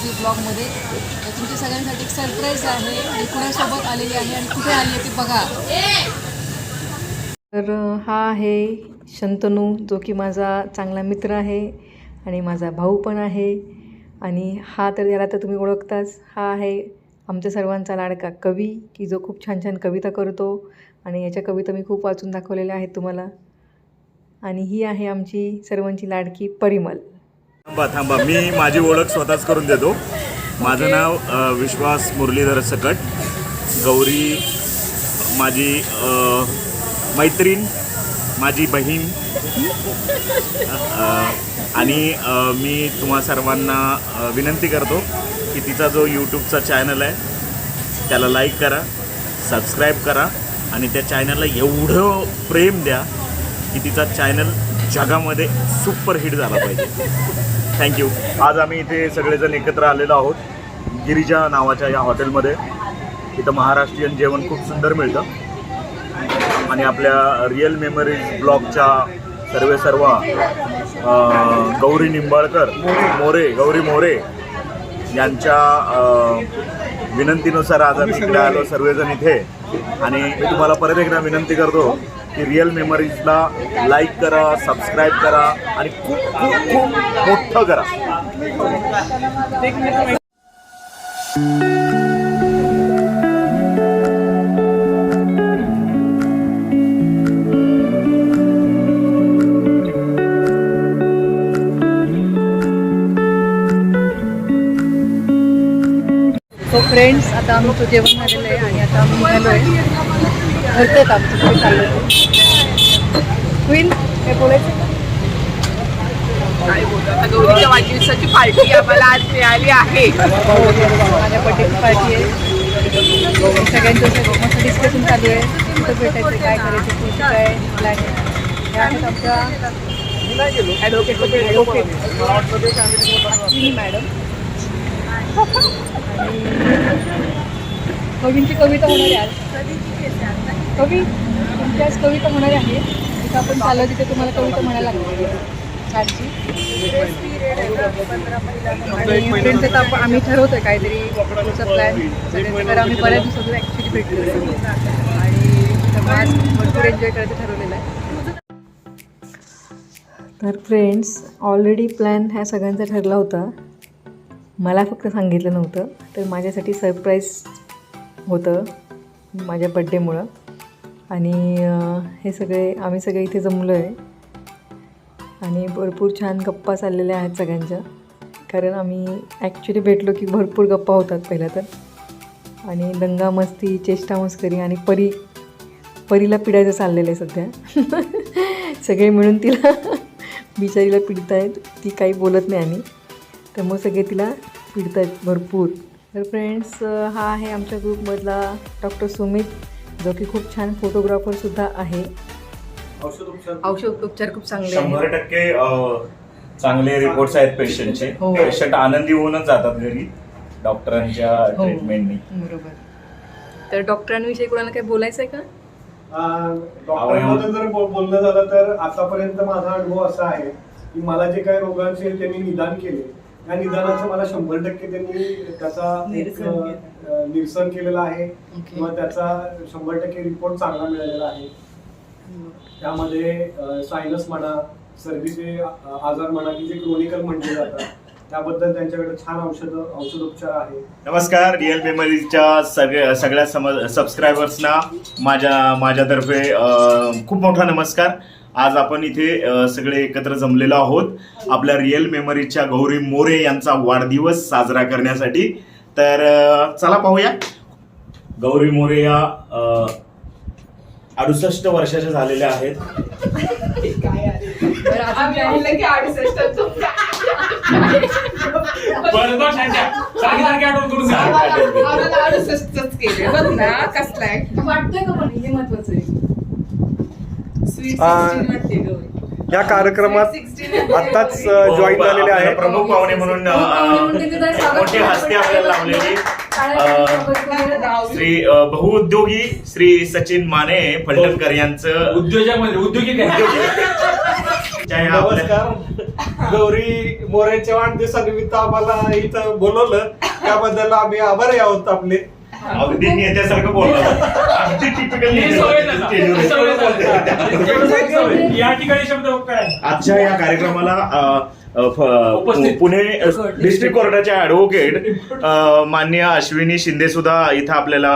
Family ब्लॉगमध्ये. तुमच्या सगळ्यांसाठी एक सरप्राईज आहे आणि कुणासोबत आलेली आहे आणि कुठे आली आहे ते बघा. तर हा आहे शंतनू, जो की माझा चांगला मित्र आहे आणि माझा भाऊ पण आहे. आणि हा तर याला तर तुम्ही ओळखताच, हा आहे आमच्या सर्वांचा लाडका कवी, की जो खूप छान छान कविता करतो आणि याच्या कविता मी खूप वाचून दाखवलेल्या आहेत तुम्हाला. आणि ही आहे आमची सर्वांची लाडकी परिमल. थांबा, मी माझी ओळख स्वतःच करून देतो. माझं नाव विश्वास मुरलीधर सकट. गौरी माझी मैत्रीण, माझी बहीण. आणि मी तुम्हा सर्वांना विनंती करतो की तिचा जो यूट्यूबचा चॅनल आहे त्याला लाईक करा, सबस्क्राईब करा आणि त्या चॅनलला एवढं प्रेम द्या की तिचा चॅनल जगामध्ये सुपरहिट झाला पाहिजे. थँक्यू. आज आम्ही इथे सगळेजण एकत्र आलेलो आहोत गिरिजा नावाच्या या हॉटेलमध्ये. इथं महाराष्ट्रीयन जेवण खूप सुंदर मिळतं आणि आपल्या रिअल मेमरीज ब्लॉगच्या सर्व गौरी निंबाळकर गौरी मोरे यांच्या विनंतीनुसार आज आम्ही इकडे आलो सर्वजण इथे. आणि मी तुम्हाला परत एकदा विनंती करतो की रिअल मेमरीजला लाईक करा, सबस्क्राईब करा आणि खूप खूप खूप मोठं करा. सो फ्रेंड्स, आता आमचं जेवण झालेलं आहे आणि आता आम्ही निघालो आहे. घरचं आमचं पुढे चाललं आहे. होईल काय बोलायचं? काय बोलतो आता, गौरीच्या वाढदिवसाची पार्टी आम्हाला आज मिळाली आहे. माझ्या बर्थडेची पार्टी आहे. सगळ्यांचं मस्त डिस्कशन चालू आहे. कुठं भेटायचं, काय करायचं, पुढची काय प्लॅन आहे. हे आहेत आमच्या ॲडव्होकेट मॅडम. आणि कवींची कविता होणार आहे आज. कवी तुमची आज कविता होणार आहे. तिथं आपण चाललो तिथे तुम्हाला कविता म्हणायला लागते छानची. आणि फ्रेंड्स आता आम्ही ठरवतोय काहीतरी पुढचा प्लॅन सगळ्यांचं, कारण आम्ही बऱ्याच दिवसातून ॲक्च्युली भेटलो आणि त्यामुळे आज भरपूर एन्जॉय करायचं ठरवलेलं आहे. तर फ्रेंड्स, ऑलरेडी प्लॅन ह्या सगळ्यांचा ठरला होता. मला फक्त सांगितलं नव्हतं, तर माझ्यासाठी सरप्राईज होतं माझ्या बड्डेमुळं. आणि हे सगळे आम्ही सगळे इथे जमलो आहे आणि भरपूर छान गप्पा चाललेल्या आहेत सगळ्यांच्या. कारण आम्ही ॲक्च्युली भेटलो की भरपूर गप्पा होतात पहिल्या तर. आणि दंगा मस्ती, चेष्टा मस्करी आणि परीला पिडायचं चाललेलं आहे सध्या. सगळे मिळून तिला बिचारीला पिडत आहेत. ती काही बोलत नाही आणि त्यामुळे सगळे तिला पिडत आहेत भरपूर. तर फ्रेंड्स, हा आहे आमच्या ग्रुपमधला डॉक्टर सुमित, जो की खूप छान फोटोग्राफरसुद्धा आहे. औषध उपचार खूप चांगले आहेत. 100% चांगले रिपोर्ट्स आहेत पेशंटचे. हो. पेशंट आनंदी होऊनच जातात घरी डॉक्टरांच्या ट्रीटमेंटनी. बरोबर. तर डॉक्टरांविषयी कोणाला काही बोलायचं आहे का? डॉक्टरांबद्दल जर बोलणं झालं तर आतापर्यंत माझा अनुभव असा आहे की मला जे काही रोगांचे त्यांनी निदान केले, या निदानाचं मला 100% त्यांनी त्याचा निरसन केलेलं आहे किंवा त्याचा 100% रिपोर्ट चांगला मिळालेला आहे. त्यामध्ये सायनस म्हणा, सर्दीचे आजार म्हणा की जे क्रोनिकल म्हटले जातात, त्याबद्दल त्यांच्याकडे छान औषधोपचार आहे. नमस्कार, रिअल मेमरीजच्या सगळ्या सबस्क्रायबर्सना माझ्यातर्फे खूप मोठा नमस्कार. आज आपण इथे सगळे एकत्र जमलेलो आहोत आपल्या रिअल मेमरीजच्या गौरी मोरे यांचा वाढदिवस साजरा करण्यासाठी. तर चला पाहूया. गौरी मोरे या 68 वर्षाच्या झालेल्या आहेत. या कार्यक्रमात आत्ताच जॉईन झालेले आहे. प्रमुख पाहुणे म्हणून मोठी हस्ती आपल्याला लावलेली श्री बहुउद्योगी श्री सचिन माने फलटणकर यांचं उद्योगी नमस्कार. गौरी मोरेच्या वाढदिवसानिमित्त आम्हाला इथं बोलवलं त्याबद्दल आम्ही आभारी आहोत आपले. अगदी नेत्यासारखं बोलला. अगदी टिपिकल या ठिकाणी शब्द काय आजच्या या कार्यक्रमाला पुणे डिस्ट्रिक्ट कोर्टाचे ऍडव्होकेट माननीय अश्विनी शिंदे सुद्धा इथं आपल्याला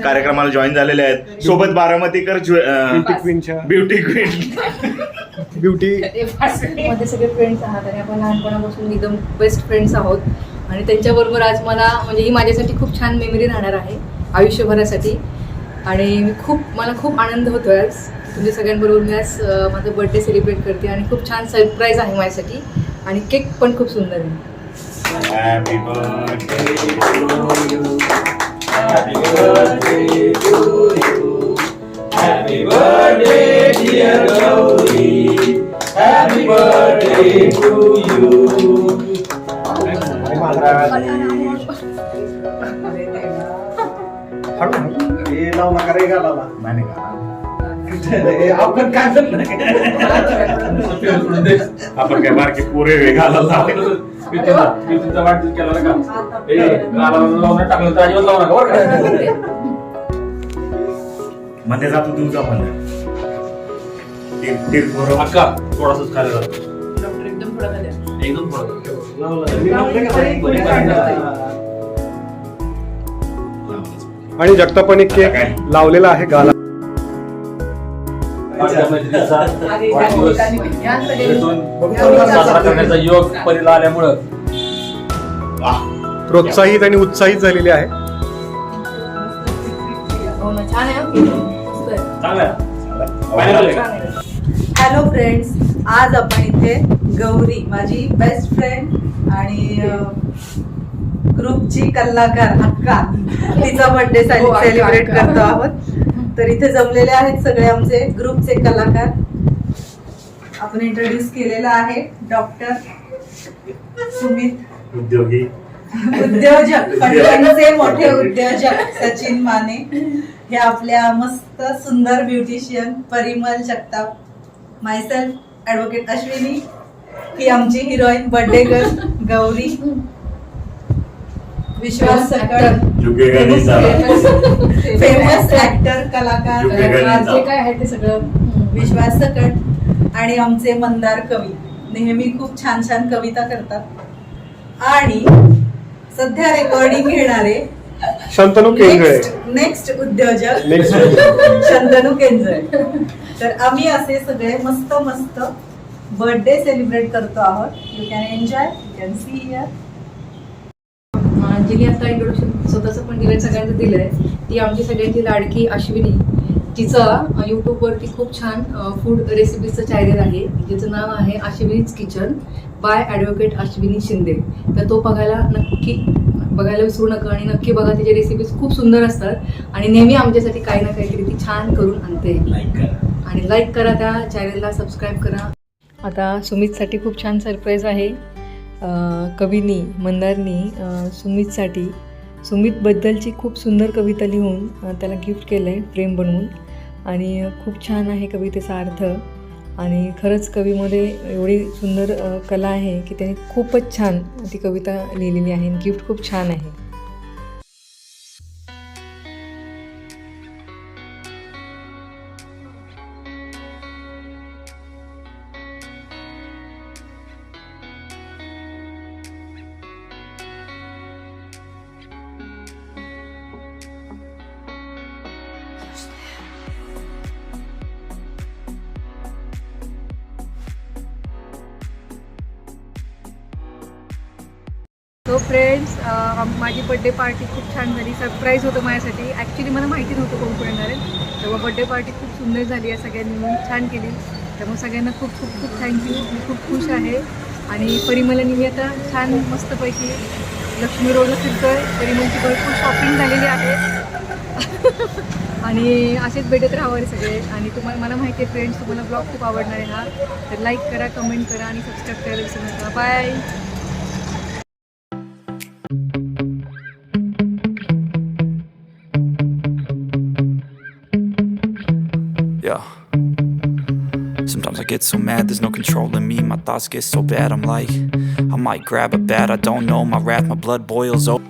कार्यक्रमाला जॉईन झालेले आहेत. सोबत बारामतीकर ब्युटी क्वीन मध्ये सगळे फ्रेंड्स आहात आणि आपण लहानपणापासून एकदम बेस्ट फ्रेंड्स आहोत. आणि त्यांच्याबरोबर आज मला म्हणजे ही माझ्यासाठी खूप छान मेमरी राहणार आहे आयुष्यभरासाठी. आणि मला खूप आनंद होतो आज तुमच्या सगळ्यांबरोबर मी आज माझा बर्थडे सेलिब्रेट करते. आणि खूप छान सरप्राईज आहे माझ्यासाठी आणि केक पण खूप सुंदर आहे. Happy birthday dear Gauri, happy birthday to you. हे लावू नका रे गालाला. आपण काय आपण काय बारके पुरे वेगाला मध्ये जातो तुमचा पण थोडासाच खायला एकदम आणि जगतापणे केक लावलेला आहे गाला. साजरा करण्याचा योग परीला आल्यामुळं प्रोत्साहित आणि उत्साहित झालेली आहे. हो ना, छान आहे हो. मस्त आहे. चांगला हॅलो फ्रेंड्स, आज आपण इथे गौरी माझी बेस्ट फ्रेंड आणि ग्रुपची कलाकार अक्का तिचा बर्थडे सेलिब्रेट करतो आहोत. तर इथे जमलेले आहेत सगळे आमचे ग्रुपचे कलाकार. आपण इंट्रोड्यूस केलेला आहे डॉक्टर सुमित उद्योजक पटकनचे मोठे उद्योजक सचिन माने. हे आपल्या मस्त सुंदर beautician Parimal Jagtap. Myself advocate Ashwini. ही आमची heroine birthday girl Gauri. Vishwas Sakat famous actor कलाकार जे काय आहे ते सगळं विश्वास सकट. आणि आमचे मंदार कवी नेहमी खूप छान छान कविता करतात. आणि सध्या रेकॉर्डिंग घेणारे शंतनू केंद्रे नेक्स्ट उद्योजक शंतनू केंद्रे. तर आम्ही असे सगळे मस्त मस्त बर्थडे सेलिब्रेट करतो आहोत. You can enjoy, you can see here. जिने आता इंट्रोडक्शन स्वतःचं पण दिलंय, सगळ्यांचं दिलंय. ती आमची सगळ्यांची लाडकी अश्विनी. तिचं यूट्यूबवरती खूप छान फूड रेसिपीचं चॅनल आहे ज्याचं नाव आहे Ashwini's kitchen by advocate Ashwini Shinde. तर तो बघायला विसरू नका आणि नक्की बघा. तिचे रेसिपीज खूप सुंदर असतात आणि नेहमी आमच्यासाठी काही ना काहीतरी ती छान करून आणते. आणि लाईक करा, त्या चॅनलला सबस्क्राईब करा. आता सुमितसाठी खूप छान सरप्राईज आहे. कवीनी मंदारनी सुमितबद्दलची खूप सुंदर कविता लिहून त्याला गिफ्ट केलं आहे फ्रेम बनवून. आणि खूप छान आहे कवितेचा अर्थ. आणि खरंच कवीमध्ये एवढी सुंदर कला आहे की त्याने खूपच छान ती कविता लिहिलेली आहे. गिफ्ट खूप छान आहे. सो फ्रेंड्स, माझी बड्डे पार्टी खूप छान झाली. सरप्राईज होतं माझ्यासाठी. ॲक्च्युली मला माहिती नव्हतं कोण कोण येणार आहे. तेव्हा बड्डे पार्टी खूप सुंदर झाली आहे. सगळ्यांनी मिळून छान केली. त्यामुळे सगळ्यांना खूप खूप खूप थँक्यू. मी खूप खुश आहे. आणि परिमलानी मी आता छान मस्तपैकी लक्ष्मी रोडला फिरतोय. परिमलची भरपूर शॉपिंग झालेली आहे. आणि असेच भेटत राहावे सगळे. आणि मला माहिती आहे फ्रेंड्स, तुम्हाला ब्लॉग खूप आवडणार आहे हा. तर लाईक करा, कमेंट करा आणि सबस्क्राईब करायला विसरू नका. Bye. Yeah. Sometimes I get so mad, there's no controlling me. My thoughts get so bad, I'm like, I might grab a bat, I don't know. My wrath, my blood boils over.